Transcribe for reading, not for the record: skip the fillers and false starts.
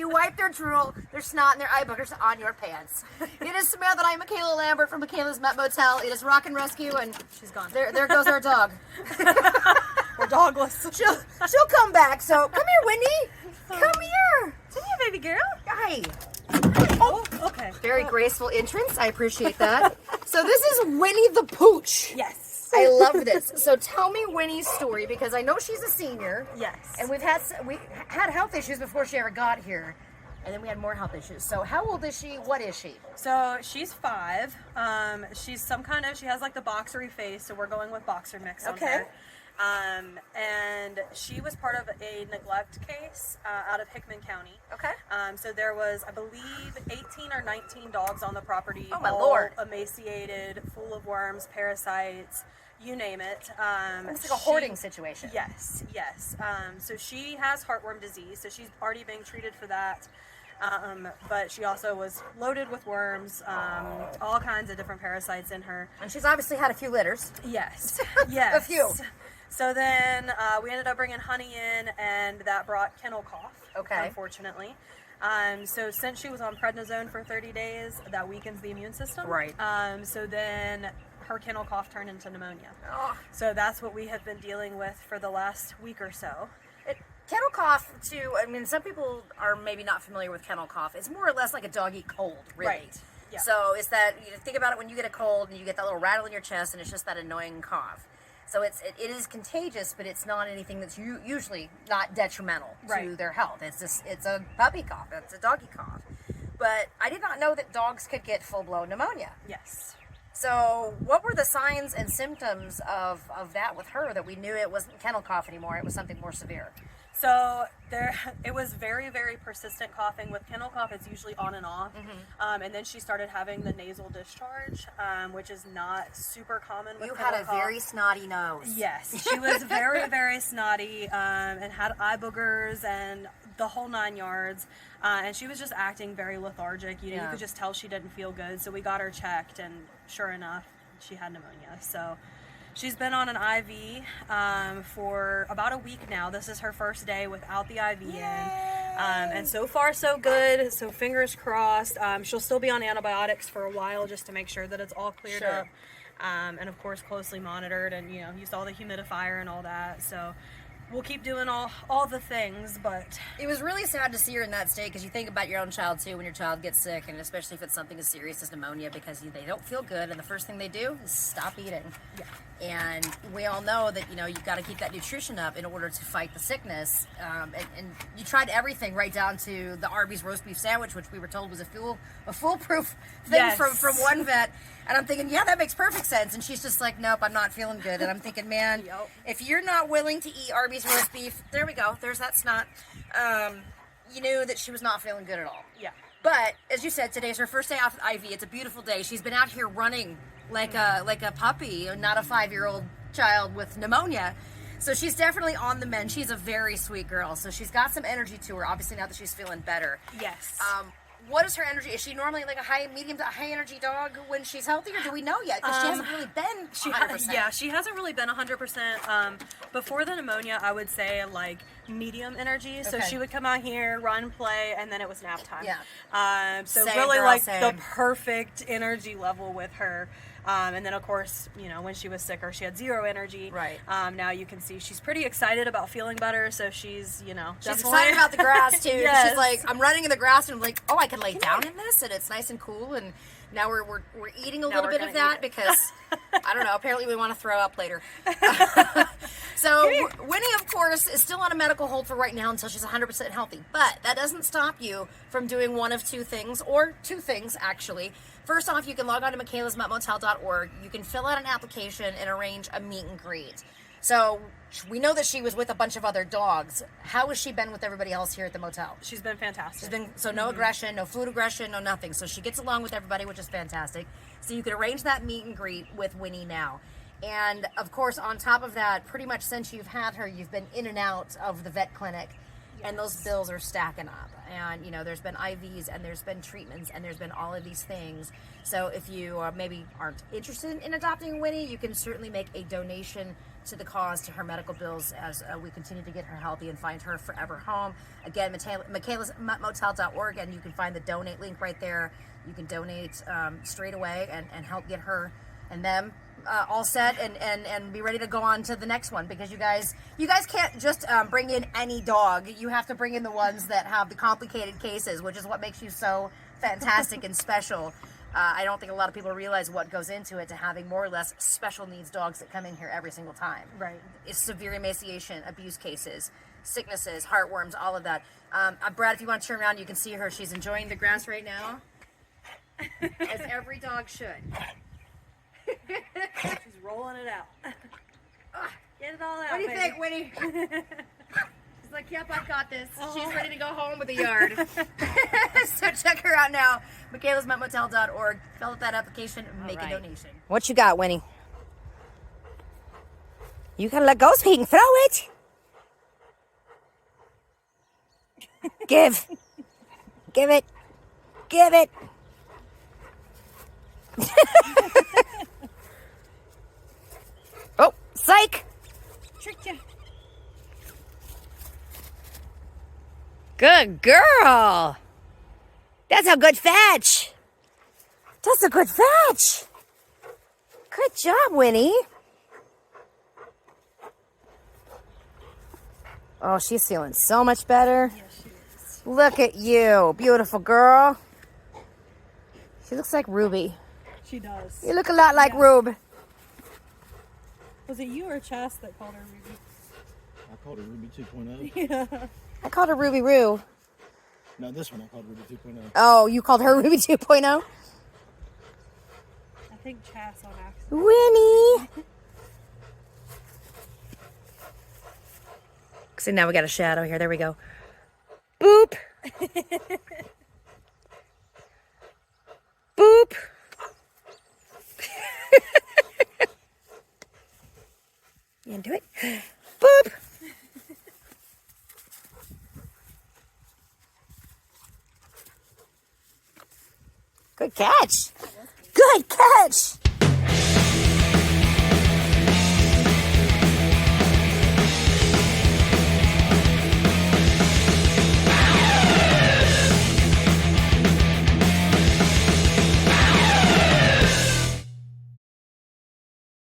You wipe their drool, their snot, and their eye boogers on your pants. It is Samantha. I'm Michaela Lambert from Michaela's Met Motel. It is Rockin' Rescue, and she's gone. There goes our dog. We're dogless. She'll come back. So come here, Winnie. Come here. Come here, baby girl. Hi. Oh, okay. Very graceful entrance. I appreciate that. So this is Winnie the Pooch. Yes. I love this. So tell me Winnie's story, because I know she's a senior. Yes. And we had health issues before she ever got here. And then we had more health issues. So how old is she? What is she? So she's 5. She's she has like the boxery face, so we're going with boxer mix on her. And she was part of a neglect case out of Hickman County. Okay. So there was, I believe, 18 or 19 dogs on the property. Oh my Lord. Emaciated, full of worms, parasites, you name it. It's like a hoarding situation. Yes, yes. So she has heartworm disease, so she's already being treated for that. But she also was loaded with worms, all kinds of different parasites in her. And she's obviously had a few litters. Yes, yes. A few. So then we ended up bringing Honey in, and that brought kennel cough, unfortunately. So since she was on prednisone for 30 days, that weakens the immune system. Right. So then her kennel cough turned into pneumonia. Oh. So that's what we have been dealing with for the last week or so. Kennel cough, too, I mean, some people are maybe not familiar with kennel cough. It's more or less like a doggy cold, really. Right. Yeah. So it's that, you think about it when you get a cold and you get that little rattle in your chest and it's just that annoying cough. So it is contagious, but it's not anything that's usually not detrimental to their health. It's a puppy cough. It's a doggy cough. But I did not know that dogs could get full-blown pneumonia. Yes. So what were the signs and symptoms of that with her that we knew it wasn't kennel cough anymore, it was something more severe? So it was very, very persistent coughing. With kennel cough, it's usually on and off. And then she started having the nasal discharge, which is not super common with kennel cough. You had a very snotty nose. Yes, she was very, very snotty, and had eye boogers and the whole 9 yards. And she was just acting very lethargic. You could just tell she didn't feel good. So we got her checked, and sure enough, she had pneumonia. So she's been on an IV for about a week now. This is her first day without the IV in. And so far, so good. So fingers crossed. She'll still be on antibiotics for a while just to make sure that it's all cleared up. And of course, closely monitored. And, you saw the humidifier and all that. So we'll keep doing all the things, but it was really sad to see her in that state, because you think about your own child too when your child gets sick, and especially if it's something as serious as pneumonia, because they don't feel good, and the first thing they do is stop eating. Yeah. And we all know that you've got to keep that nutrition up in order to fight the sickness. And you tried everything right down to the Arby's roast beef sandwich, which we were told was a foolproof thing from one vet. And I'm thinking, yeah, that makes perfect sense. And she's just like, nope, I'm not feeling good. And I'm thinking, man, if you're not willing to eat Arby's roast beef, there we go. There's that snot. You knew that she was not feeling good at all. Yeah. But as you said, today's her first day off IV. It's a beautiful day. She's been out here running like a puppy, not a 5-year-old child with pneumonia. So she's definitely on the mend. She's a very sweet girl. So she's got some energy to her, obviously, now that she's feeling better. Yes. What is her energy? Is she normally like a medium to high energy dog when she's healthy, or do we know yet? Because she hasn't really been 100%. She hasn't really been 100%. Before the pneumonia, I would say like medium energy. So she would come out here, run, play, and then it was nap time. Yeah. So really the perfect energy level with her. And then, of course, when she was sicker, she had 0 energy. Right. Now you can see she's pretty excited about feeling better. So she's, she's excited about the grass, too. Yes. She's like, I'm running in the grass, and I'm like, oh, I can lay down in this, and it's nice and cool. And now we're eating a little bit of that because, I don't know, apparently we want to throw up later. So Winnie, of course, is still on a medical hold for right now until she's 100% healthy. But that doesn't stop you from doing one of two things, or two things, actually. First off, you can log on to michaelasmetmotel.org. You can fill out an application and arrange a meet and greet. So we know that she was with a bunch of other dogs. How has she been with everybody else here at the motel? She's been fantastic. No aggression, no food aggression, no nothing. So she gets along with everybody, which is fantastic. So you can arrange that meet and greet with Winnie now. And of course, on top of that, pretty much since you've had her, you've been in and out of the vet clinic. and those bills are stacking up. And you know, there's been IVs and there's been treatments and there's been all of these things. So if you maybe aren't interested in adopting Winnie, you can certainly make a donation to the cause, to her medical bills, as we continue to get her healthy and find her forever home. Again, michaelasmotel.org, and you can find the donate link right there. You can donate straight away and help get her and them all set and be ready to go on to the next one, because you guys can't just bring in any dog. You have to bring in the ones that have the complicated cases, which is what makes you so fantastic and special. I don't think a lot of people realize what goes into it, to having more or less special needs dogs that come in here every single time. Right. It's severe emaciation, abuse cases, sicknesses, heartworms, all of that. Brad, if you want to turn around, you can see her. She's enjoying the grass right now, as every dog should. She's rolling it out. Get it all out. What do you think, Winnie? She's like, yep, I've got this. She's ready to go home with the yard. So check her out now. michaelasmotel.org. Fill out that application and make a donation. What you got, Winnie? You gotta let go so he can throw it. Give. Give it. Give it. Oh, psych! Tricked you. Good girl. That's a good fetch. That's a good fetch. Good job, Winnie. Oh, she's feeling so much better. Yes, she is. Look at you, beautiful girl. She looks like Ruby. She does. You look a lot like Rube. Was it you or Chas that called her Ruby? I called her Ruby 2.0. Yeah. I called her Ruby Roo. No, this one I called Ruby 2.0. Oh, you called her Ruby 2.0? I think Chas on accident. Winnie. See, now we got a shadow here. There we go. Boop. Boop. You into it? Boop. Good catch. Good catch.